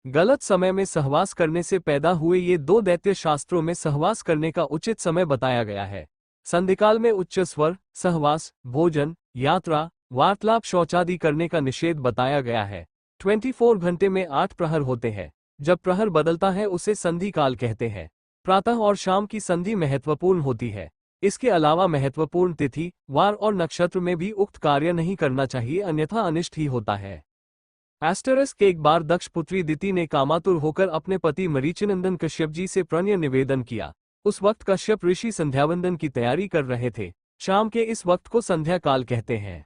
गलत समय में सहवास करने से पैदा हुए ये दो दैत्य शास्त्रों में सहवास करने का उचित समय बताया गया है। संधिकाल में उच्च स्वर, सहवास, भोजन, यात्रा, वार्तालाप, शौचादि करने का निषेध बताया गया है। 24 घंटे में 8 प्रहर होते हैं। जब प्रहर बदलता है उसे संधि काल कहते हैं। प्रातः और शाम की संधि महत्वपूर्ण होती है। इसके अलावा महत्वपूर्ण तिथि, वार और नक्षत्र में भी उक्त कार्य नहीं करना चाहिए, अन्यथा अनिष्ट ही होता है। एस्टेरिस्क एक बार दक्ष पुत्री दिति ने कामातुर होकर अपने पति मरीचिनंदन कश्यप जी से प्रणय निवेदन किया। उस वक्त कश्यप ऋषि संध्यावंदन की तैयारी कर रहे थे। शाम के इस वक्त को संध्या काल कहते हैं।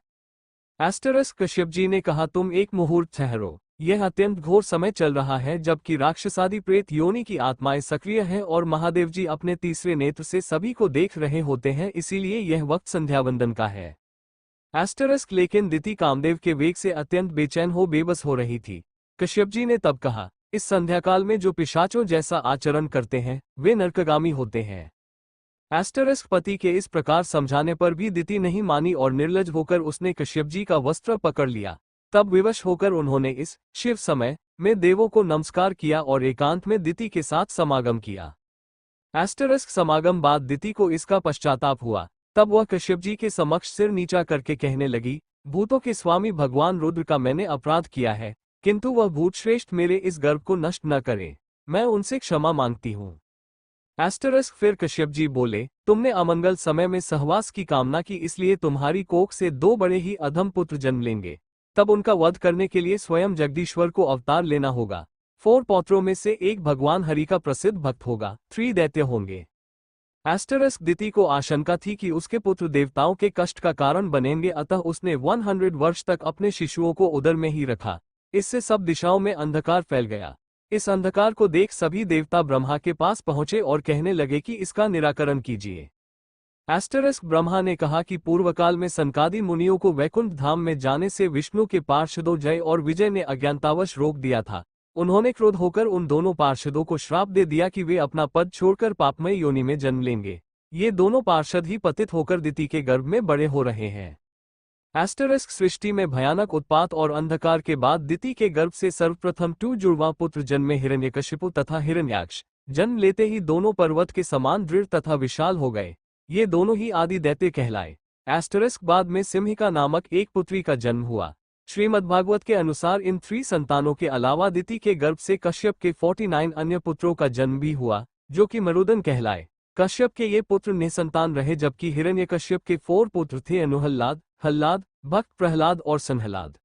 एस्टेरिस्क कश्यप जी ने कहा, तुम एक मुहूर्त ठहरो। यह अत्यंत घोर समय चल रहा है जबकि राक्षसादि प्रेत योनि की आत्माएं सक्रिय हैं और महादेव जी अपने तीसरे नेत्र से सभी को देख रहे होते हैं, इसीलिए यह वक्त संध्यावंदन का है। एस्टेरिस्क लेकिन दिति कामदेव के वेग से अत्यंत बेचैन हो बेबस हो रही थी। कश्यप जी ने तब कहा, इस संध्याकाल में जो पिशाचों जैसा आचरण करते हैं वे नरकगामी होते हैं। एस्टेरिस्क पति के इस प्रकार समझाने पर भी दिति नहीं मानी और निर्लज होकर उसने कश्यप जी का वस्त्र पकड़ लिया। तब विवश होकर उन्होंने इस शिव समय में देवों को नमस्कार किया और एकांत में दिति के साथ समागम किया। एस्टेरिस्क समागम बाद दिति को इसका पश्चाताप हुआ। तब वह कश्यप जी के समक्ष सिर नीचा करके कहने लगी, भूतों के स्वामी भगवान रुद्र का मैंने अपराध किया है, किंतु वह भूतश्रेष्ठ मेरे इस गर्व को नष्ट न करे। मैं उनसे क्षमा मांगती हूँ। एस्टेरिस्क फिर कश्यप जी बोले, तुमने अमंगल समय में सहवास की कामना की, इसलिए तुम्हारी कोख से 2 बड़े ही अधम पुत्र जन्म लेंगे। तब उनका वध करने के लिए स्वयं जगदीश्वर को अवतार लेना होगा। 4 पौत्रों में से एक भगवान हरि का प्रसिद्ध भक्त होगा। 3 दैत्य होंगे। एस्टेरिस्क दिति को आशंका थी कि उसके पुत्र देवताओं के कष्ट का कारण बनेंगे, अतः उसने 100 वर्ष तक अपने शिशुओं को उदर में ही रखा। इससे सब दिशाओं में अंधकार फैल गया। इस अंधकार को देख सभी देवता ब्रह्मा के पास पहुंचे और कहने लगे कि इसका निराकरण कीजिए। एस्टेरिस्क ब्रह्मा ने कहा कि पूर्वकाल में सनकादि मुनियों को वैकुंठ धाम में जाने से विष्णु के पार्षदों जय और विजय ने अज्ञानतावश रोक दिया था। उन्होंने क्रोध होकर उन दोनों पार्षदों को श्राप दे दिया कि वे अपना पद छोड़कर पापमय योनि में जन्म लेंगे। ये दोनों पार्षद ही पतित होकर दिति के गर्भ में बड़े हो रहे हैं। एस्टेरिस्क सृष्टि में भयानक उत्पात और अंधकार के बाद दिति के गर्भ से सर्वप्रथम 2 जुड़वा पुत्र जन्मे, हिरण्यकशिपु तथा हिरण्याक्ष। जन्म लेते ही दोनों पर्वत के समान दृढ़ तथा विशाल हो गए। ये दोनों ही आदि दैत्य कहलाए। एस्टेरिस्क बाद में सिंहिका नामक एक पुत्री का जन्म हुआ। श्रीमद्भागवत के अनुसार इन 3 संतानों के अलावा दिति के गर्भ से कश्यप के 49 अन्य पुत्रों का जन्म भी हुआ, जो कि मरुदन कहलाए। कश्यप के ये पुत्र निसंतान रहे, जबकि हिरण्यकश्यप के 4 पुत्र थे, अनुहल्लाद, हल्लाद, भक्त प्रहलाद और संहलाद।